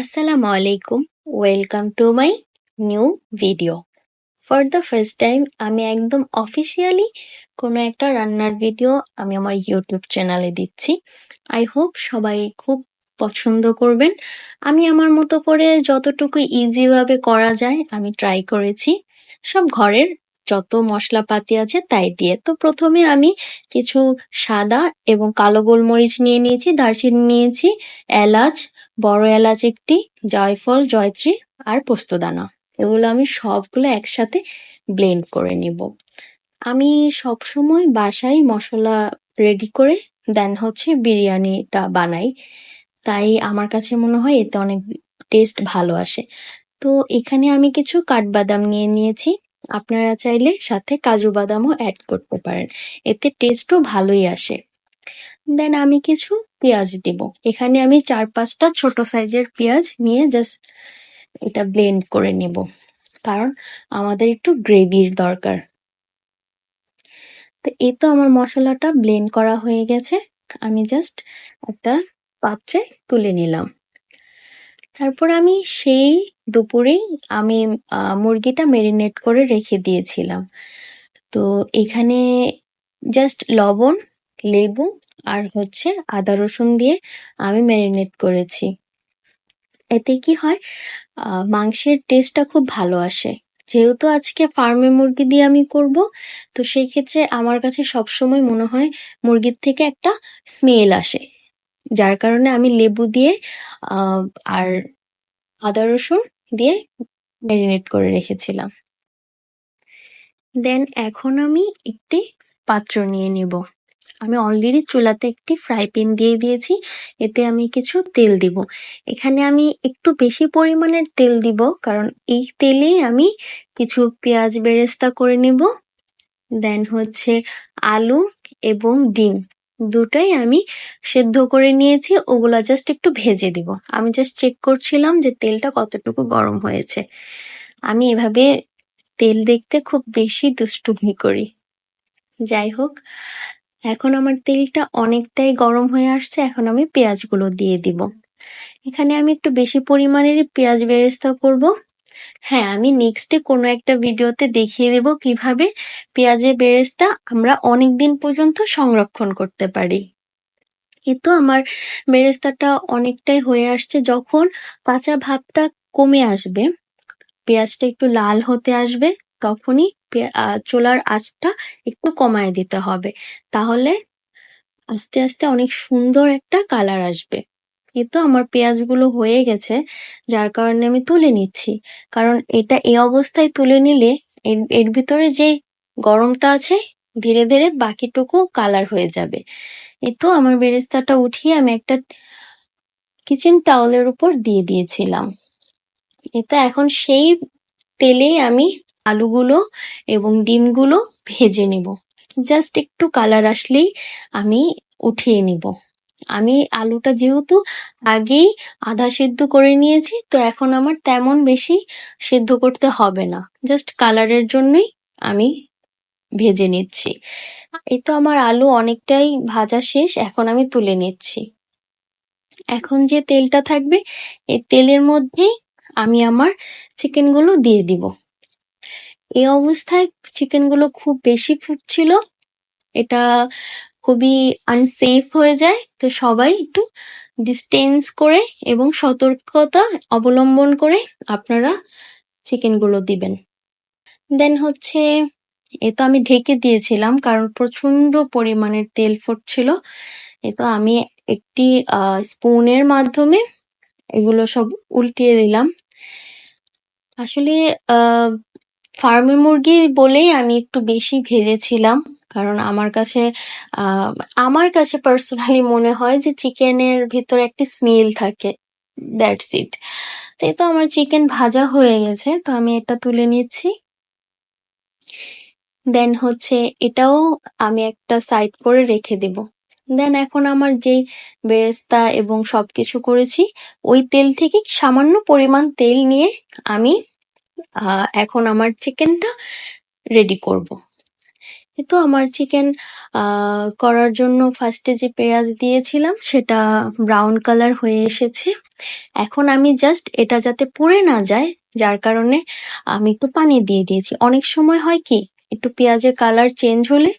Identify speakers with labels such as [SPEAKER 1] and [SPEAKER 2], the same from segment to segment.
[SPEAKER 1] Assalamu alaikum. Welcome to my new video. For the first time আমি একদম officially কোনো একটা রান্নার ভিডিও আমি আমার ইউটিউব চ্যানেলে দিচ্ছি। আই হোপ সবাই খুব পছন্দ করবেন। আমি আমার মতো করে যতটুকু ইজি ভাবে করা যায় আমি ট্রাই করেছি। সব ঘরের যত মশলাপাতি আছে তাই দিয়ে। তো প্রথমে আমি কিছু সাদা এবং কালো গোলমরিচ নিয়ে নিয়েছি, দারচিনি নিয়েছি, এলাচ, বড় এলাচ একটি, জয়ফল, জয়ত্রী আর পোস্তদানা। এগুলো আমি সবগুলো একসাথে ব্লেন্ড করে নিব। আমি সবসময় বাসায় মশলা রেডি করে দেন বিরিয়ানিটা বানাই, তাই আমার কাছে মনে হয় এতে অনেক টেস্ট ভালো আসে। তো এখানে আমি কিছু কাঠবাদাম নিয়ে নিয়েছি, আপনারা চাইলে সাথে কাজু বাদামও অ্যাড করতে পারেন, এতে টেস্টও ভালোই আসে। দেন আমি কিছু পেঁয়াজ দিব, এখানে আমি 4-5টা ছোট সাইজের পেঁয়াজ নিয়ে জাস্ট এটা ব্লেন্ড করে নেব, কারণ আমাদের একটু গ্রেভির দরকার। তো এই তো আমার মশলাটা ব্লেন্ড করা হয়ে গেছে, আমি জাস্ট একটা পাত্রে তুলে নিলাম। তারপর আমি সেই দুপুরেই আমি মুরগিটা মেরিনেট করে রেখে দিয়েছিলাম। তো এখানে জাস্ট লবণ, লেবু আর আদা রসুন দিয়ে আমি ম্যারিনেট করেছি। এতে কি হয়, মাংসের টেস্টটা খুব ভালো আসে। যেহেতু আজকে ফার্মে মুরগি দিয়ে আমি করব, তো সেই ক্ষেত্রে আমার কাছে সবসময় মনে হয় মুরগির থেকে একটা স্মেল আসে, যার কারণে আমি লেবু দিয়ে আর আদা রসুন দিয়ে ম্যারিনেট করে রেখেছিলাম। দেন এখন আমি একটি পাত্র নিয়ে নিব। আমি অলরেডি চুলাতে একটি ফ্রাই প্যান দিয়ে দিয়েছি, এতে আমি কিছু তেল দিব। এখানে আমি একটু বেশি পরিমাণের তেল দিব, কারণ এই তেলেই আমি কিছু পেঁয়াজ বেরেস্তা করে নিব। দেন আলু এবং ডিম দুটাই আমি সেদ্ধ করে নিয়েছি, ওগুলা জাস্ট একটু ভেজে দিব। আমি জাস্ট চেক করছিলাম যে তেলটা কতটুকু গরম হয়েছে। আমি এভাবে তেল দেখতে খুব বেশি দুষ্টুমি করি। যাই হোক, এখন আমার তেলটা অনেকটাই গরম হয়ে আসছে, এখন আমি পেঁয়াজগুলো দিয়ে দিব। এখানে আমি একটু বেশি পরিমাণেরই পেঁয়াজ বেরেস্তা করব। হ্যাঁ, আমি নেক্সটে কোনো একটা ভিডিওতে দেখিয়ে দেব কিভাবে পেঁয়াজের বেরেস্তা আমরা অনেকদিন পর্যন্ত সংরক্ষণ করতে পারি। তো আমার বেরেস্তাটা অনেকটাই হয়ে আসছে, যখন কাঁচা ভাবটা কমে আসবে, পেঁয়াজটা একটু লাল হতে আসবে, তখনই চুলার আঁচটা একটু কমায় দিতে হবে, তাহলে আস্তে আস্তে অনেক সুন্দর একটা কালার আসবে। তো আমার পেঁয়াজগুলো হয়ে গেছে, যার কারণে আমি তুলে নিচ্ছি, কারণ এটা এই অবস্থায় তুলে নিলে এর ভিতরে যে গরমটা আছে ধীরে ধীরে বাকিটুকু কালার হয়ে যাবে। তো আমার বেরেস্তাটা উঠিয়ে আমি একটা কিচেন টাওয়ালের উপর দিয়ে দিয়েছিলাম। তো এখন সেই তেলেই আমি আলুগুলো এবং ডিমগুলো ভেজে নেব। জাস্ট একটু কালার আসলেই আমি উঠিয়ে নিব। আমি আলুটা যেহেতু আগেই আধা সেদ্ধ করে নিয়েছি, তো এখন আমার তেমন বেশি সেদ্ধ করতে হবে না, জাস্ট কালারের জন্যই আমি ভেজে নিচ্ছি। এই তো আমার আলু অনেকটাই ভাজা শেষ, এখন আমি তুলে নিচ্ছি। এখন যে তেলটা থাকবে, এই তেলের মধ্যেই আমি আমার চিকেনগুলো দিয়ে দিব। এই অবস্থায় চিকেনগুলো খুব বেশি ফুটছিল, এটা খুবই আনসেফ হয়ে যায়, তো সবাই একটু ডিস্টেন্স করে এবং সতর্কতা অবলম্বন করে আপনারা চিকেনগুলো দিবেন। দেন এ তো আমি ঢেকে দিয়েছিলাম, কারণ প্রচন্ড পরিমাণের তেল ফুটছিল। তো আমি একটি স্পুনের মাধ্যমে এগুলো সব উল্টিয়ে দিলাম। আসলে ফার্মে মুরগি বলেই আমি একটু বেশি ভেজেছিলাম, কারণ আমার কাছে পার্সোনালি মনে হয় যে চিকেনের ভিতরে একটি স্মেল থাকে, দ্যাটস ইট। তো আমার চিকেন ভাজা হয়ে গেছে, তো আমি এটা তুলে নিচ্ছি। দেন এটাও আমি একটা সাইড করে রেখে দেব। দেন এখন আমার যেই বেরেস্তা এবং সবকিছু করেছি, ওই তেল থেকে সামান্য পরিমাণ তেল নিয়ে আমি এখন আমার চিকেনটা রেডি করব। এই তো আমার চিকেন করার জন্য ফার্স্টে যে পেঁয়াজ দিয়েছিলাম সেটা ব্রাউন কালার হয়ে এসেছে। এখন আমি জাস্ট এটা যাতে পুড়ে না যায়, যার কারণে আমি একটু পানি দিয়ে দিয়েছি। অনেক সময় হয় কি, একটু পেঁয়াজের কালার চেঞ্জ হলে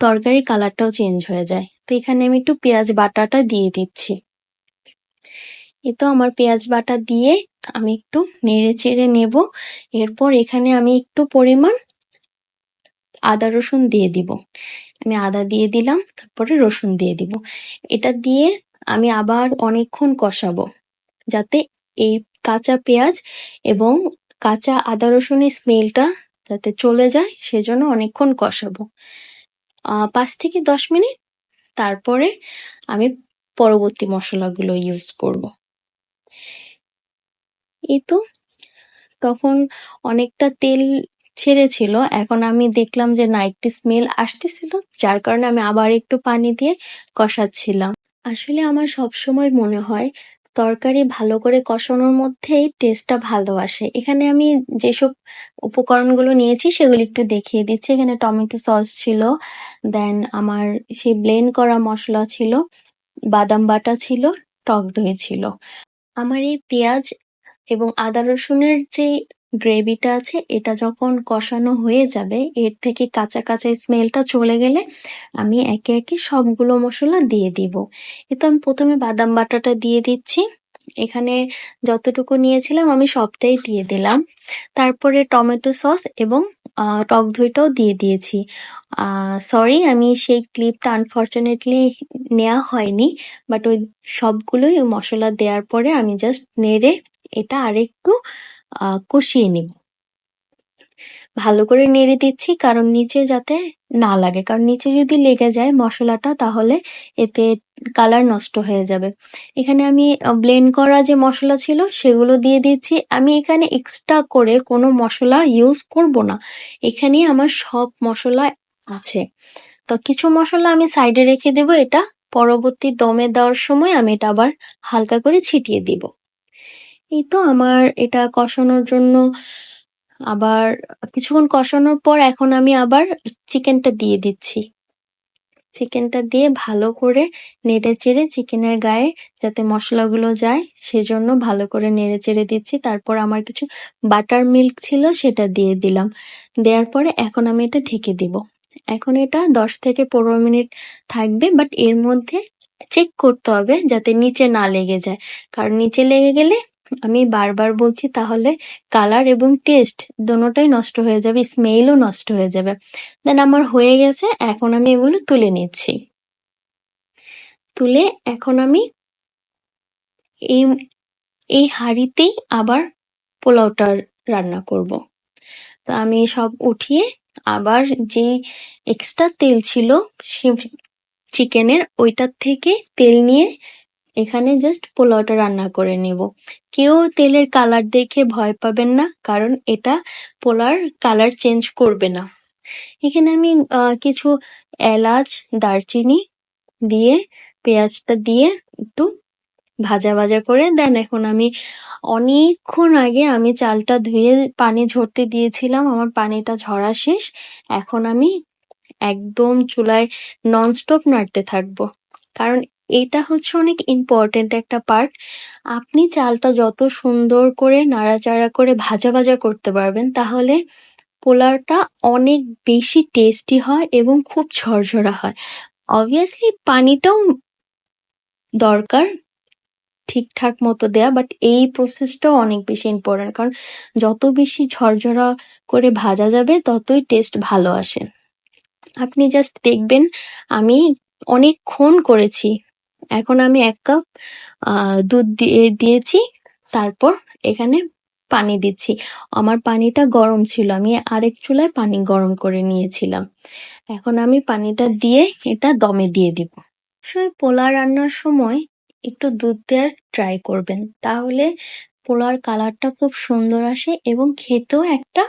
[SPEAKER 1] তরকারি কালারটাও চেঞ্জ হয়ে যায়। তো এখানে আমি একটু পেঁয়াজ বাটাটা দিয়ে দিচ্ছি। এই তো আমার পেঁয়াজ বাটা দিয়ে আমি একটু নেড়ে চেড়ে নেব। এরপর এখানে আমি একটু পরিমাণ আদা রসুন দিয়ে দিব। আমি আদা দিয়ে দিলাম, তারপরে রসুন দিয়ে দিব। এটা দিয়ে আমি আবার অনেকক্ষণ কষাবো, যাতে এই কাঁচা পেঁয়াজ এবং কাঁচা আদা রসুনের স্মেলটা যাতে চলে যায়, সেজন্য অনেকক্ষণ কষাবো। 5 থেকে 10 মিনিট। তারপরে আমি পরবর্তী মশলাগুলো ইউজ করব। এই তো তখন অনেকটা তেল ছেড়েছিল। এখন আমি দেখলাম যে না, একটু স্মেল আসতেছিল, যার কারণে আমি আবার একটু পানি দিয়ে কষাচ্ছিলাম। আসলে আমার সবসময় মনে হয় তরকারি ভালো করে কষানোর মধ্যেই টেস্টটা ভালো আসে। এখানে আমি যেসব উপকরণগুলো নিয়েছি সেগুলো একটু দেখিয়ে দিচ্ছি। এখানে টমেটো সস ছিল, দেন আমার সেই ব্লেন্ড করা মশলা ছিল, বাদাম বাটা ছিল, টক দই ছিল। আমার এই পেঁয়াজ এবং আদা রসুনের যে গ্রেভিটা আছে, এটা যখন কষানো হয়ে যাবে, এর থেকে কাঁচা কাঁচা স্মেলটা চলে গেলে আমি একে একে সবগুলো মশলা দিয়ে দিব। এতো আমি প্রথমে বাদাম বাটাটা দিয়ে দিচ্ছি। এখানে যতটুকু নিয়েছিলাম আমি সবটাই দিয়ে দিলাম। তারপরে টমেটো সস এবং টক দইটাও দিয়ে দিয়েছি। সরি, আমি সেই ক্লিপটা আনফরচুনেটলি নেওয়া হয়নি, বাট ওই সবগুলোই মশলা দেওয়ার পরে আমি জাস্ট নেড়ে এটা আরেকটু কষিয়ে নিব। ভালো করে নেড়ে দিচ্ছি, কারণ নিচে যাতে না লাগে, কারণ নিচে যদি লেগে যায় মশলাটা তাহলে এতে কালার নষ্ট হয়ে যাবে। এখানে আমি ব্লেন্ড করা যে মশলা ছিল সেগুলো দিয়ে দিচ্ছি। আমি এখানে এক্সট্রা করে কোনো মশলা ইউজ করব না, এখানেই আমার সব মশলা আছে। তো কিছু মশলা আমি সাইডে রেখে দেব, এটা পরবর্তী দমে দেওয়ার সময় আমি এটা আবার হালকা করে ছিটিয়ে দিব। এই তো আমার এটা কষানোর জন্য আবার কিছুক্ষণ কষানোর পর এখন আমি আবার চিকেনটা দিয়ে দিচ্ছি। চিকেনটা দিয়ে ভালো করে নেড়ে চেড়ে চিকেনের গায়ে যাতে মশলাগুলো যায় সেজন্য ভালো করে নেড়ে চেড়ে দিচ্ছি। তারপর আমার কিছু বাটার মিল্ক ছিল, সেটা দিয়ে দিলাম। দেওয়ার পরে এখন আমি এটা ঢেকে দিব। এখন এটা 10 থেকে 15 মিনিট থাকবে, বাট এর মধ্যে চেক করতে হবে যাতে নিচে না লেগে যায়, কারণ নিচে লেগে গেলে, আমি বারবার বলছি, তাহলে কালার এবং টেস্ট দোনোটাই নষ্ট হয়ে যাবে, স্মেলও নষ্ট হয়ে যাবে। দেন আমার হয়ে গেছে, এখন আমি এগুলো তুলে নিচ্ছি। তুলে এখন আমি এই এই হাঁড়িতেই আবার পোলাওটা রান্না করব। তো আমি সব উঠিয়ে আবার যে এক্সট্রা তেল ছিল সে চিকেনের, ওইটার থেকে তেল নিয়ে এখানে জাস্ট পোলাওটা রান্না করে নেব। কেউ তেলের কালার দেখে ভয় পাবেন না, কারণ এটা পোলার কালার চেঞ্জ করবে না। এখানে আমি কিছু এলাচ, দারচিনি দিয়ে পেঁয়াজটা দিয়ে একটু ভাজা ভাজা করে দেন। এখন আমি অনেকক্ষণ আগে আমি চালটা ধুয়ে পানি ঝরতে দিয়েছিলাম, আমার পানিটা ঝরা শেষ। এখন আমি একদম চুলায় ননস্টপ নাড়তে থাকবো, কারণ এটা হচ্ছে অনেক ইম্পর্টেন্ট একটা পার্ট। আপনি চালটা যত সুন্দর করে নাড়াচাড়া করে ভাজা ভাজা করতে পারবেন, তাহলে পোলাওটা অনেক বেশি টেস্টি হয় এবং খুব ঝরঝরা হয়। অবভিয়াসলি পানিটাও দরকার ঠিকঠাক মতো দেয়া, বাট এই প্রসেসটাও অনেক বেশি ইম্পর্টেন্ট, কারণ যত বেশি ঝরঝরা করে ভাজা যাবে ততই টেস্ট ভালো আসে। আপনি জাস্ট দেখবেন আমি অনেকক্ষণ করেছি। এখন আমি 1 কাপ দুধ দিয়েছি, তারপর এখানে পানি দিচ্ছি। আমার পানিটা গরম ছিল, আমি আরেক চুলায় পানি গরম করে নিয়েছিলাম। এখন আমি পানিটা দিয়ে এটা দমে দিয়ে দিব। অবশ্যই পোলা রান্নার সময় একটু দুধ দেওয়ার ট্রাই করবেন, তাহলে পোলার কালারটা খুব সুন্দর আসে এবং খেতেও একটা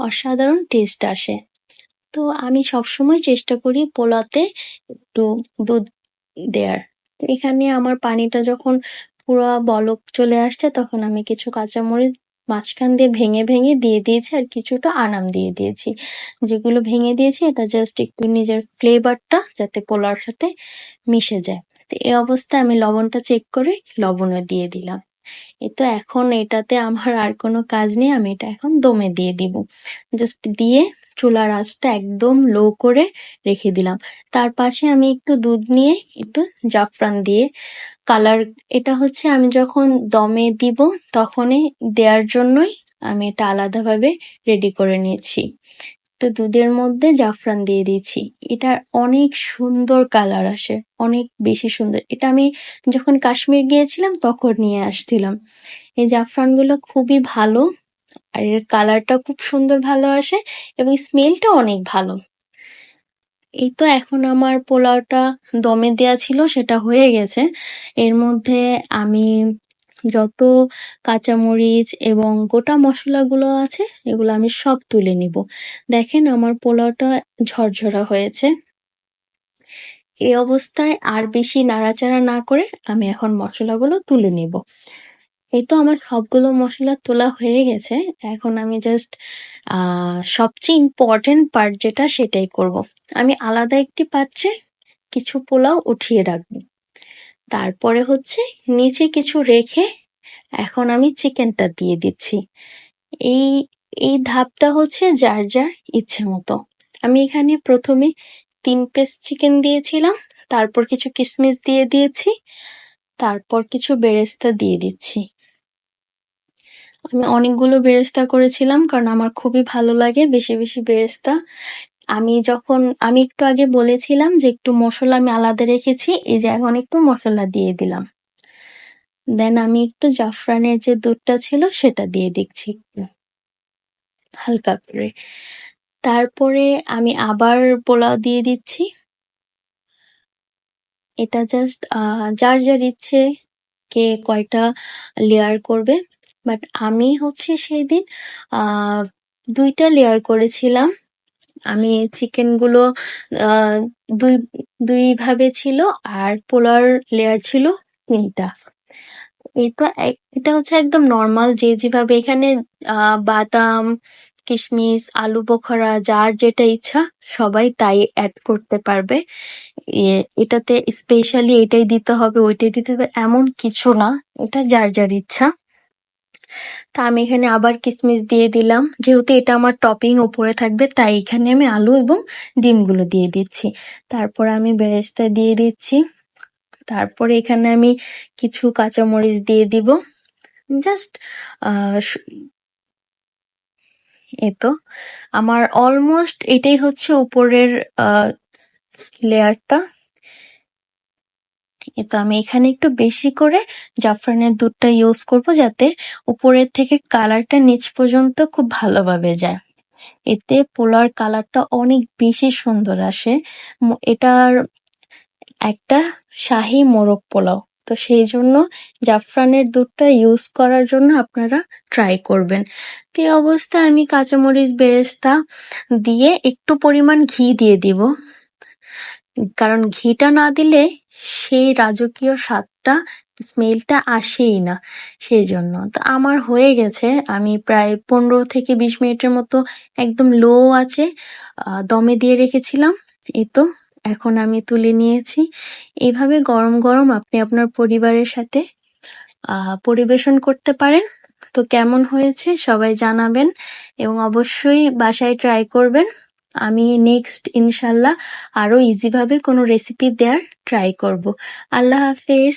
[SPEAKER 1] অসাধারণ টেস্ট আসে। তো আমি সবসময় চেষ্টা করি পোলাতে একটু দুধ দেওয়ার। এখানে আমার পানিটা যখন পুরো বলক চলে আসছে, তখন আমি কিছু কাঁচামরিচ মাঝখান দিয়ে ভেঙে ভেঙে দিয়ে দিয়েছি, আর কিছুটা আনাম দিয়ে দিয়েছি। যেগুলো ভেঙে দিয়েছি এটা জাস্ট একটু নিজের ফ্লেভারটা যাতে পোলাওর সাথে মিশে যায়। তো এই অবস্থায় আমি লবণটা চেক করে লবণও দিয়ে দিলাম। এই তো এখন এটাতে আমার আর কোনো কাজ নেই, আমি এটা এখন দমে দিয়ে দিব। জাস্ট দিয়ে চুলার আঁচটা একদম লো করে রেখে দিলাম। তার পাশে আমি একটু দুধ নিয়ে একটু জাফরান দিয়ে কালার, এটা হচ্ছে আমি যখন দমে দিব তখনই দেওয়ার জন্যই আমি এটা আলাদাভাবে রেডি করে নিয়েছি। একটু দুধের মধ্যে জাফরান দিয়ে দিয়েছি, এটার অনেক সুন্দর কালার আসে, অনেক বেশি সুন্দর। এটা আমি যখন কাশ্মীর গিয়েছিলাম তখন নিয়ে আসছিলাম। এই জাফরানগুলো খুবই ভালো, আর এর কালারটা খুব সুন্দর ভালো আসে এবং স্মেলটা অনেক ভালো। এই তো এখন আমার পোলাওটা দমে দেয়া ছিল সেটা হয়ে গেছে। এর মধ্যে আমি যত কাঁচামরিচ এবং গোটা মশলাগুলো আছে এগুলো আমি সব তুলে নিব। দেখেন আমার পোলাওটা ঝরঝরা হয়েছে। এই অবস্থায় আর বেশি নাড়াচাড়া না করে আমি এখন মশলাগুলো তুলে নিব। এই তো আমার সবগুলো মশলা তোলা হয়ে গেছে। এখন আমি জাস্ট সবচেয়ে ইম্পর্টেন্ট পার্ট যেটা সেটাই করব। আমি আলাদা একটি পাত্রে কিছু পোলাও উঠিয়ে রাখবো। তারপরে হচ্ছে নিচে কিছু রেখে এখন আমি চিকেনটা দিয়ে দিচ্ছি। এই এই ধাপটা হচ্ছে যার যার ইচ্ছে মতো। আমি এখানে প্রথমে 3 পিস চিকেন দিয়েছিলাম, তারপর কিছু কিশমিশ দিয়ে দিয়েছি, তারপর কিছু বেরেস্তা দিয়ে দিচ্ছি। আমি অনেকগুলো বেরেস্তা করেছিলাম কারণ আমার খুবই ভালো লাগে বেশি বেশি বেরেস্তা। আমি একটু আগে বলেছিলাম যে একটু মশলা আমি আলাদা রেখেছি, এই যে এখন একটু মশলা দিয়ে দিলাম। দেন আমি একটু জাফরানের যে দুধটা ছিল সেটা দিয়ে দিচ্ছি একটু হালকা করে। তারপরে আমি আবার পোলাও দিয়ে দিচ্ছি। এটা জাস্ট যার যার ইচ্ছে কে কয়টা লেয়ার করবে, বাট আমি হচ্ছে সেদিন 2টা লেয়ার করেছিলাম। আমি চিকেন গুলো আহ দুই দুই ভাবে ছিল, আর পোলার লেয়ার ছিল 3টা। এটা হচ্ছে একদম নর্মাল, যে যেভাবে এখানে বাদাম, কিশমিশ, আলু বোখরা যার যেটা ইচ্ছা সবাই তাই অ্যাড করতে পারবে। এটাতে স্পেশালি এটাই দিতে হবে ওইটাই দিতে হবে এমন কিছু না, এটা যার যার ইচ্ছা। তা আমি এখানে আবার কিশমিশ দিয়ে দিলাম, যেহেতু এটা আমার টপিং উপরে থাকবে তাই এখানে আমি আলু এবং ডিমগুলো দিয়ে দিচ্ছি। তারপর আমি বেরেস্তা দিয়ে দিচ্ছি। তারপরে এখানে আমি কিছু কাঁচামরিচ দিয়ে দিব জাস্ট। এই তো আমার অলমোস্ট এটাই হচ্ছে উপরের লেয়ারটা। তো আমি এখানে একটু বেশি করে জাফরানের দুধটা ইউজ করব যাতে উপরের থেকে কালারটা নিচ পর্যন্ত খুব ভালোভাবে যায়। এতে পোলার কালারটা অনেক বেশি সুন্দর আসে। এটার একটা শাহী মোরগ পোলাও, তো সেই জন্য জাফরানের দুধটা ইউজ করার জন্য আপনারা ট্রাই করবেন। তো এই অবস্থায় আমি কাঁচামরিচ বেরেস্তা দিয়ে একটু পরিমাণ ঘি দিয়ে দিব, কারণ ঘিটা না দিলে সেই রাজকীয় স্বাদটা স্মেলটা আসেই না, সেই জন্য। তো আমার হয়ে গেছে, আমি প্রায় 15 থেকে 20 মিনিটের মতো একদম লো আছে দমে দিয়ে রেখেছিলাম। এই তো এখন আমি তুলে নিয়েছি। এইভাবে গরম গরম আপনি আপনার পরিবারের সাথে পরিবেশন করতে পারেন। তো কেমন হয়েছে সবাই জানাবেন এবং অবশ্যই বাসায় ট্রাই করবেন। আমি নেক্সট ইনশাল্লাহ আরো ইজি ভাবে কোনো রেসিপি দেওয়ার ট্রাই করব। আল্লাহ হাফেজ।